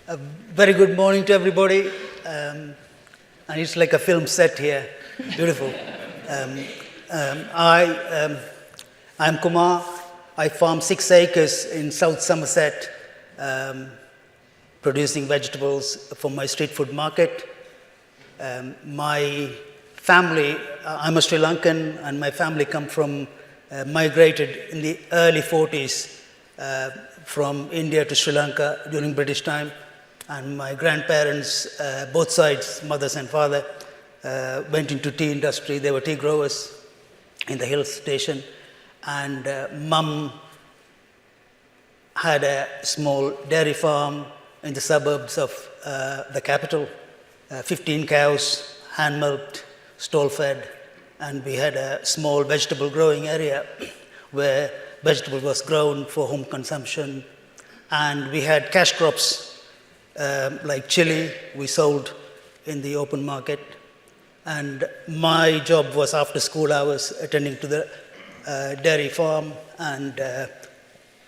A very good morning to everybody. And it's like a film set here. Beautiful. I'm Kumar. I farm 6 acres in South Somerset, producing vegetables for my street food market. My family, I'm a Sri Lankan, and my family come from, migrated in the early 40s from India to Sri Lanka during British time. And my grandparents, both sides, mothers and father, went into tea industry. They were tea growers in the hill station. And mum had a small dairy farm in the suburbs of the capital, 15 cows, hand-milked, stall-fed, and we had a small vegetable growing area where vegetable was grown for home consumption. And we had cash crops like chili, we sold in the open market. And my job was after school hours, attending to the dairy farm and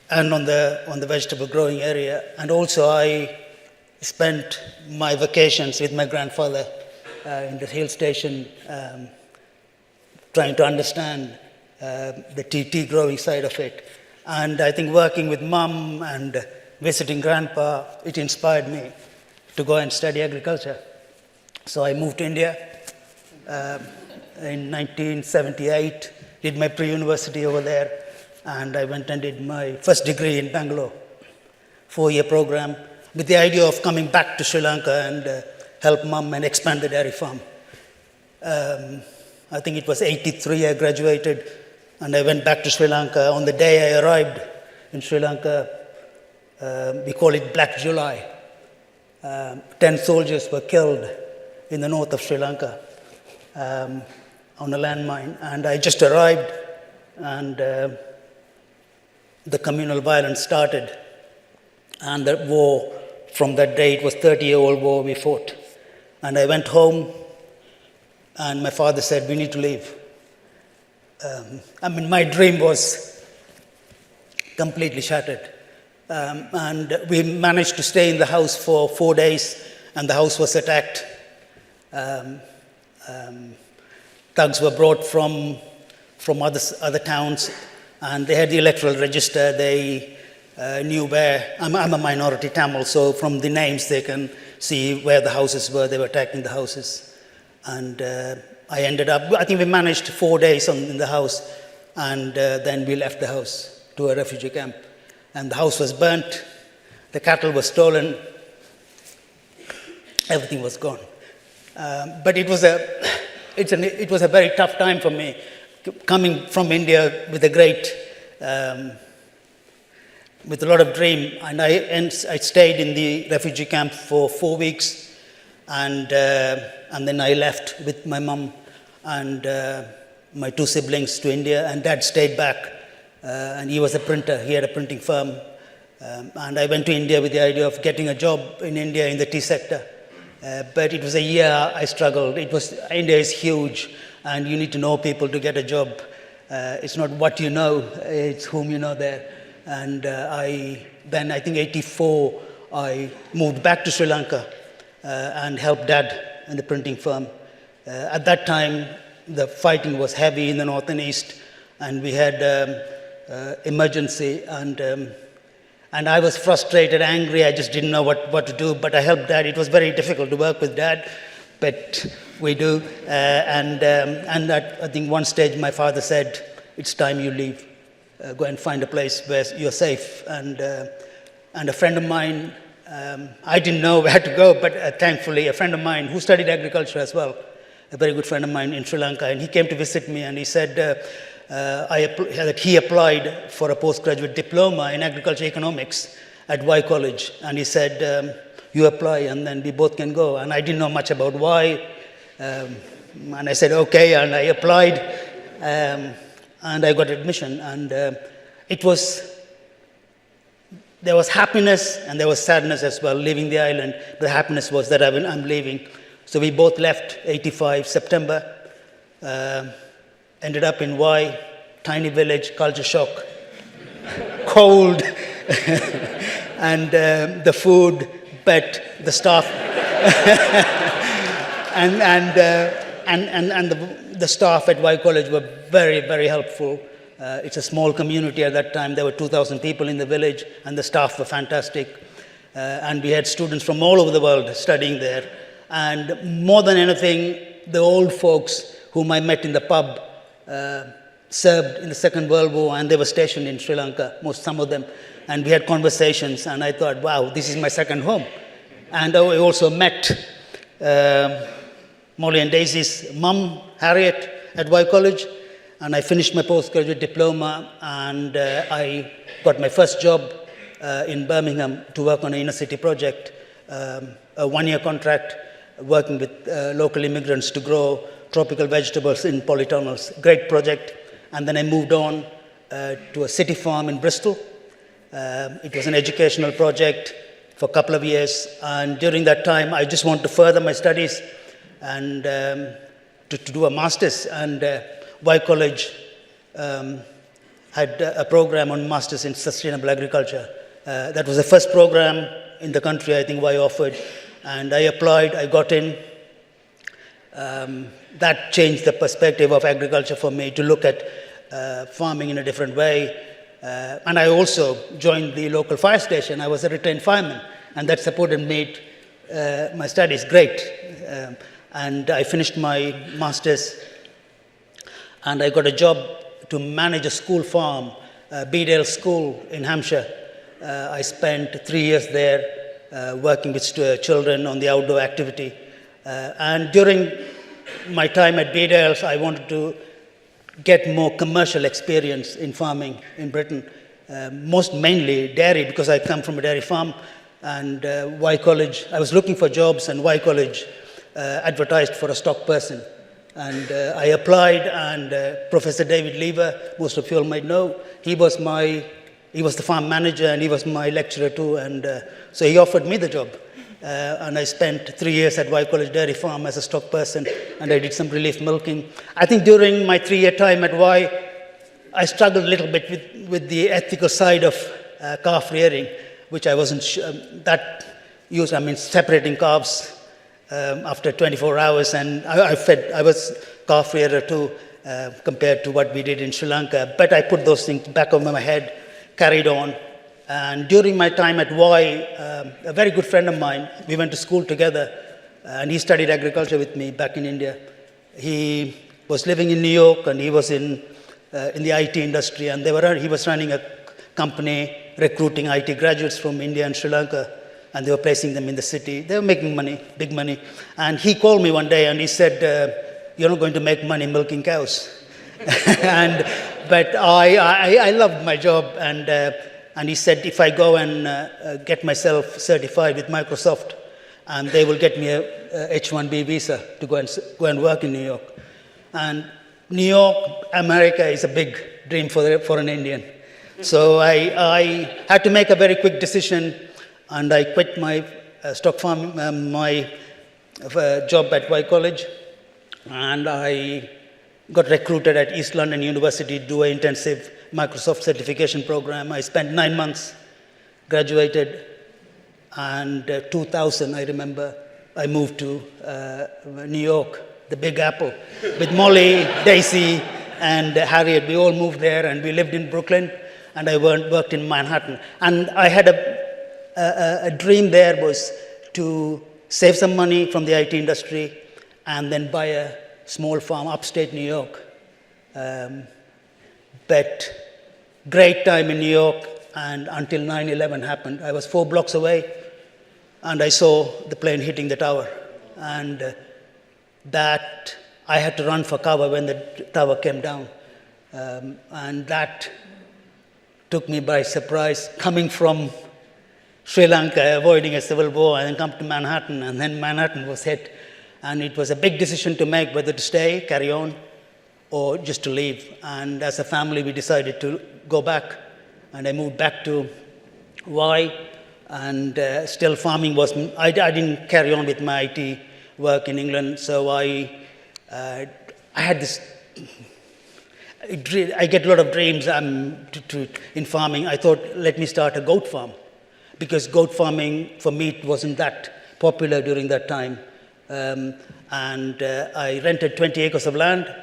on the vegetable growing area. And also I spent my vacations with my grandfather in the hill station, trying to understand the tea growing side of it. And I think working with mum and visiting grandpa, it inspired me to go and study agriculture. So I moved to India in 1978, did my pre-university over there, and I went and did my first degree in Bangalore, 4-year program, with the idea of coming back to Sri Lanka and help mum and expand the dairy farm. I think it was 83 I graduated, and I went back to Sri Lanka. On the day I arrived in Sri Lanka, we call it Black July. 10 soldiers were killed in the north of Sri Lanka on a landmine. And I just arrived, and the communal violence started. And the war, from that day, it was a 30-year-old war we fought. And I went home, and my father said, we need to leave. My dream was completely shattered. And we managed to stay in the house for 4 days, and the house was attacked. Thugs were brought from other towns, and they had the electoral register. They knew where, I'm a minority Tamil, so from the names they can see where the houses were. They were attacking the houses. And I ended up, I think we managed 4 days in the house, and then we left the house to a refugee camp. And the house was burnt, the cattle was stolen, everything was gone. But it was a very tough time for me, coming from India with with a lot of dream. And I stayed in the refugee camp for 4 weeks, and then I left with my mum and my 2 siblings to India, and dad stayed back. And he was a printer. He had a printing firm. And I went to India with the idea of getting a job in India in the tea sector. But it was a year I struggled. India is huge, and you need to know people to get a job. It's not what you know, it's whom you know there. And then I think 84, I moved back to Sri Lanka and helped dad in the printing firm. At that time, the fighting was heavy in the north and east, and we had emergency, and I was frustrated, angry. I just didn't know what to do, but I helped dad. It was very difficult to work with dad, but we do. And at, I think one stage my father said, it's time you leave. Go and find a place where you're safe. And a friend of mine, I didn't know where to go, but thankfully a friend of mine who studied agriculture as well, a very good friend of mine in Sri Lanka, and he came to visit me, and he said, that he applied for a postgraduate diploma in agriculture economics at Y College, and he said, you apply and then we both can go. And I didn't know much about Y, and I said okay, and I applied, and I got admission. And there was happiness and there was sadness as well leaving the island. The happiness was that I'm leaving. So we both left 85 September. Ended up in Y, tiny village, culture shock, cold, and the food but the staff and the staff at Y College were very, very helpful. It's a small community at that time. There were 2,000 people in the village, and the staff were fantastic. And we had students from all over the world studying there. And more than anything, the old folks whom I met in the pub served in the Second World War, and they were stationed in Sri Lanka, some of them. And we had conversations, and I thought, wow, this is my second home. And I also met Molly and Daisy's mum, Harriet, at Y College. And I finished my postgraduate diploma, and I got my first job in Birmingham to work on an inner city project, a one-year contract, working with local immigrants to grow tropical vegetables in polytunnels. Great project. And then I moved on to a city farm in Bristol. It was an educational project for a couple of years. And during that time, I just wanted to further my studies and to do a master's. And Y College had a program on Masters in Sustainable Agriculture. That was the first program in the country, I think, Y offered. And I applied, I got in. That changed the perspective of agriculture for me, to look at farming in a different way. And I also joined the local fire station. I was a retained fireman, and that supported me, my studies great. And I finished my master's, and I got a job to manage a school farm, Bedale School in Hampshire. I spent 3 years there working with children on the outdoor activity. And during my time at Bedales, I wanted to get more commercial experience in farming in Britain, most mainly dairy, because I come from a dairy farm. And Y College, I was looking for jobs, and Y College advertised for a stock person. And I applied, and Professor David Lever, most of you all might know, he was the farm manager, and he was my lecturer too, and so he offered me the job. And I spent 3 years at Y College Dairy Farm as a stock person, and I did some relief milking. I think during my 3-year time at Y, I struggled a little bit with the ethical side of calf rearing, which I wasn't separating calves after 24 hours, and I was calf rearer too, compared to what we did in Sri Lanka. But I put those things back over my head, carried on. And during my time at Y, a very good friend of mine, we went to school together, and he studied agriculture with me back in India. He was living in New York, and he was in the IT industry, and he was running a company recruiting IT graduates from India and Sri Lanka, and they were placing them in the city. They were making money, big money. And he called me one day, and he said, "You're not going to make money milking cows." But I loved my job, and he said, if I go and get myself certified with Microsoft, and they will get me a H-1B visa to go and work in New York. And New York, America is a big dream for an Indian. So I had to make a very quick decision, and I quit my stock farm, my job at Y College, and I got recruited at East London University to do an intensive Microsoft certification program. I spent 9 months, graduated, and 2000, I remember, I moved to New York, the Big Apple, with Molly, Daisy, and Harriet. We all moved there, and we lived in Brooklyn, and I worked in Manhattan. And I had a dream there, was to save some money from the IT industry and then buy a small farm upstate New York. But great time in New York, and until 9/11 happened. I was 4 blocks away, and I saw the plane hitting the tower. And that I had to run for cover when the tower came down. And that took me by surprise, coming from Sri Lanka, avoiding a civil war, and then come to Manhattan, and then Manhattan was hit. And it was a big decision to make, whether to stay, carry on, or just to leave. And as a family, we decided to go back, and I moved back to Y, and still farming was, I didn't carry on with my IT work in England, so I had this, I get a lot of dreams in farming. I thought, let me start a goat farm, because goat farming for meat wasn't that popular during that time. I rented 20 acres of land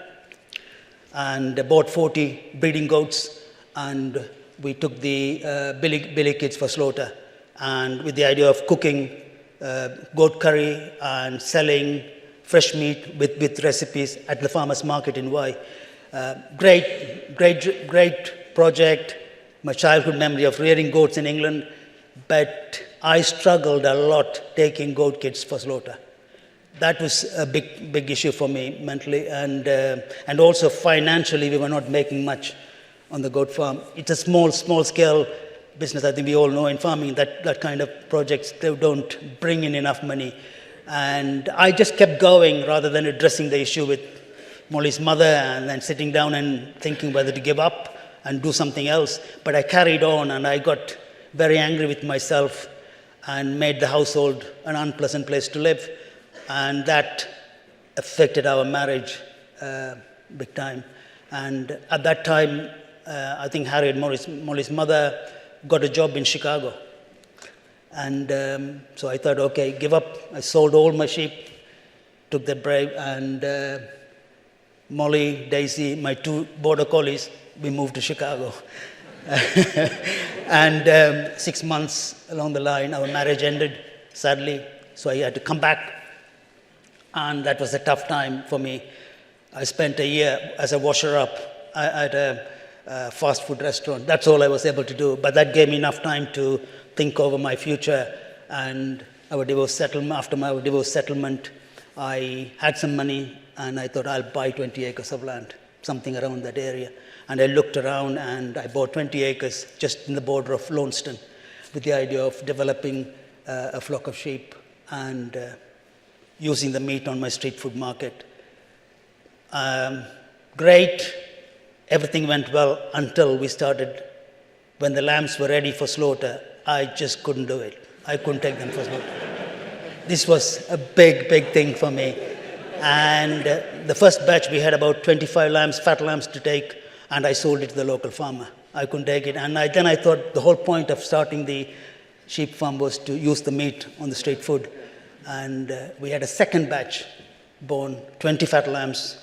and bought 40 breeding goats, and we took the billy kids for slaughter, and with the idea of cooking goat curry and selling fresh meat with recipes at the farmers market in Y. Great project, my childhood memory of rearing goats in England, but I struggled a lot taking goat kids for slaughter. That was a big issue for me mentally, and also financially we were not making much on the goat farm. It's a small scale business. I think we all know in farming that kind of projects, they don't bring in enough money. And I just kept going rather than addressing the issue with Molly's mother and then sitting down and thinking whether to give up and do something else. But I carried on, and I got very angry with myself and made the household an unpleasant place to live. And that affected our marriage big time. And at that time, I think Harriet, Molly's mother, got a job in Chicago. And so I thought, okay, give up. I sold all my sheep, took that bribe, and Molly, Daisy, my 2 border collies, we moved to Chicago. And 6 months along the line, our marriage ended, sadly, so I had to come back. And that was a tough time for me. I spent a year as a washer-up at a fast food restaurant. That's all I was able to do, but that gave me enough time to think over my future and our divorce settlement. After my divorce settlement, I had some money, and I thought I'll buy 20 acres of land, something around that area. And I looked around, and I bought 20 acres just in the border of Launceston with the idea of developing a flock of sheep and using the meat on my street food market. Great, everything went well until we started. When the lambs were ready for slaughter, I just couldn't do it. I couldn't take them for slaughter. This was a big thing for me. And the first batch, we had about 25 lambs, fat lambs to take, and I sold it to the local farmer. I couldn't take it. And then I thought the whole point of starting the sheep farm was to use the meat on the street food. And we had a second batch born, 20 fat lambs.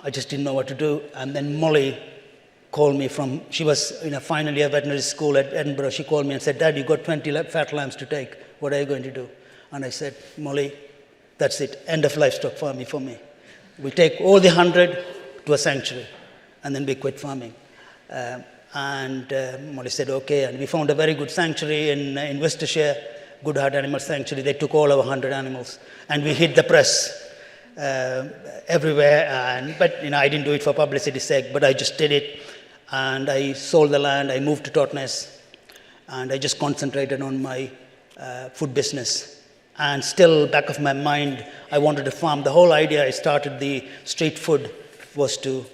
I just didn't know what to do. And then Molly called me she was in a final year veterinary school at Edinburgh. She called me and said, Dad, you got 20 fat lambs to take. What are you going to do? And I said, Molly, that's it. End of livestock farming for me. We take all the 100 to a sanctuary, and then we quit farming. Molly said, okay. And we found a very good sanctuary in Worcestershire, Good Heart Animal Sanctuary. They took all our 100 animals, and we hit the press everywhere. But I didn't do it for publicity's sake, but I just did it. And I sold the land. I moved to Totnes, and I just concentrated on my food business. And still, back of my mind, I wanted to farm. The whole idea I started the street food was to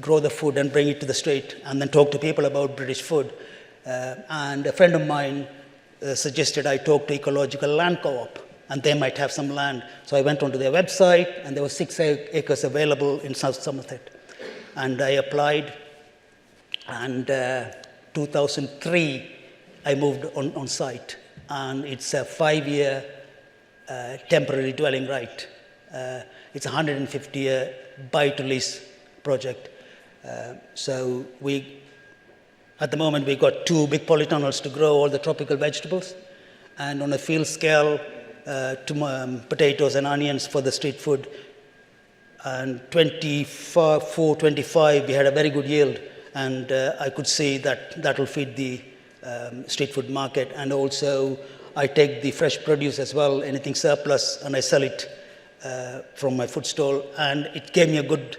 grow the food and bring it to the street, and then talk to people about British food. And a friend of mine suggested I talk to Ecological Land Co-op, and they might have some land. So I went onto their website, and there were 6 acres available in South Somerset. And I applied, and 2003, I moved on site. And it's a 5-year temporary dwelling right. It's a 150-year buy-to-lease project. So at the moment, we got 2 big polytunnels to grow all the tropical vegetables. And on a field scale, potatoes and onions for the street food. And 24-25, we had a very good yield. And I could see that will feed the street food market. And also, I take the fresh produce as well, anything surplus, and I sell it from my food stall. And it gave me a good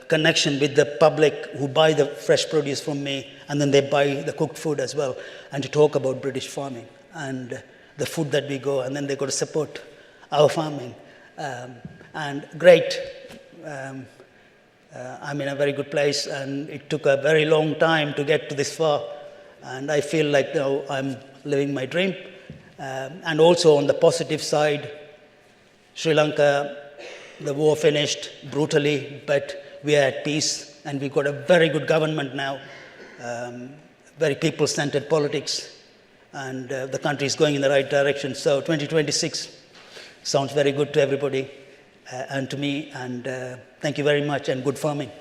connection with the public who buy the fresh produce from me, and then they buy the cooked food as well, and to talk about British farming and the food that we go, and then they got to support our farming. And great. I'm in a very good place, and it took a very long time to get to this far. And I feel like now I'm living my dream. And also on the positive side, Sri Lanka, the war finished brutally, but we are at peace, and we've got a very good government now. very people-centered politics, and the country is going in the right direction. So 2026 sounds very good to everybody and to me, and thank you very much, and good farming.